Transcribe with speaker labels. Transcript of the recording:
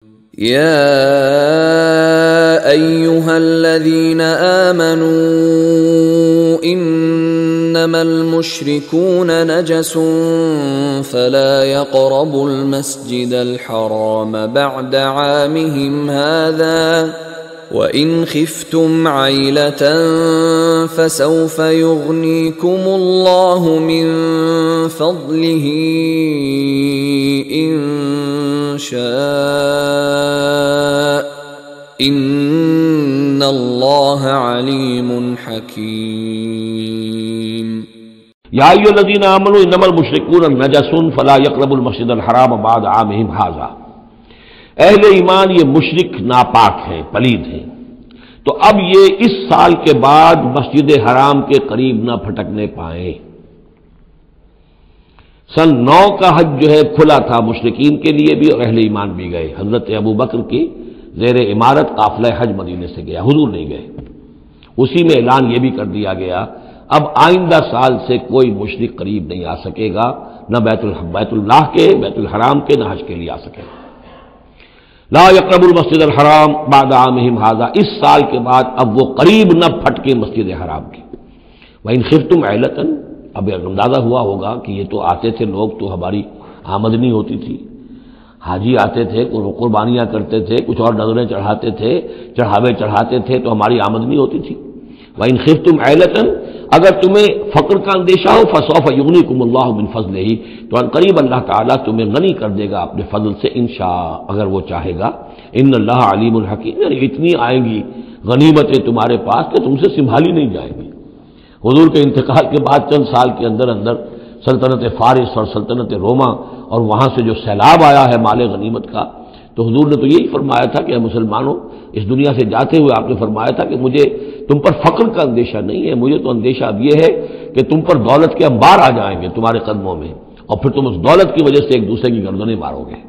Speaker 1: يا أيها الذين آمنوا إنما المشركون نجس فلا يقربوا المسجد الحرام بعد عامهم هذا وإن خفتم عيلة فسوف يغنيكم الله من فضله إن شاء إن الله عليم حكيم
Speaker 2: یا ایھا الذین آمنوا انما المشرکون نجس فلا یقربوا المسجد الحرام بعد عامهم هذا، اہل ایمان یہ مشرک ناپاک ہیں، پلید ہیں، تو اب یہ اس سال کے بعد مسجد حرام کے قریب نہ پھٹکنے پائیں۔ سن 9 کا حج جو ہے کھلا تھا مشرکین کے لیے بھی اور اہل ایمان بھی گئے۔ حضرت ابو بکر کی زیر امارت قافلہ حج مدینے سے گیا، حضور نہیں گئے۔ اسی میں اعلان یہ بھی کر دیا گیا اب آئندہ سال سے کوئی مشرک قریب نہیں آ سکے گا، نہ بیت اللہ کے، بیت الحرام کے، نہ حج کے لیے آ سکے گا۔ لا یقرب المسجد الحرام بعد عامہم ھذا، اس سال کے بعد اب وہ قریب نہ پھٹکے مسجد حرام کے۔ وَإِنْ خِفْتُمْ عَيْلَةً، اب اندازہ ہوا ہوگا کہ یہ تو آتے تھے لوگ تو ہماری آمدنی ہوتی تھی، حاجی آتے تھے، قربانیاں کرتے تھے، کچھ اور نذریں چڑھاتے تھے، چڑھاوے چڑھاتے تھے تو ہماری آمدنی ہوتی تھی۔ وَإِنْ خِفْتُمْ عَيْلَةً، اگر تمہیں فقر کا اندیشہ ہو فَسَوْفَ يُغْنِيكُمُ اللَّهُ مِنْ فَضْلِهِ، تو ان قریب اللہ تعالیٰ تمہیں غنی کر دے گا اپنے فضل سے انشاء، اگر وہ چاہے گا۔ ان اللہ علیم الحکیم، یعنی اتنی آئیں گی غنیمتیں تمہارے پاس کہ تم سے سنبھالی نہیں جائیں گی۔ حضور کے انتقال کے بعد چند سال کے اندر سلطنت فارس اور سلطنت روما اور وہاں سے جو سیلاب آیا ہے مال غنیمت کا، تو حضور نے تو یہی فرمایا تھا کہ اے مسلمانوں، اس دنیا سے جاتے ہوئے آپ نے فرمایا تھا کہ مجھے تم پر فقر کا اندیشہ نہیں ہے، مجھے تو اندیشہ اب یہ ہے کہ تم پر دولت کے انبار آ جائیں گے تمہارے قدموں میں، اور پھر تم اس دولت کی وجہ سے ایک دوسرے کی گردنیں مارو گے۔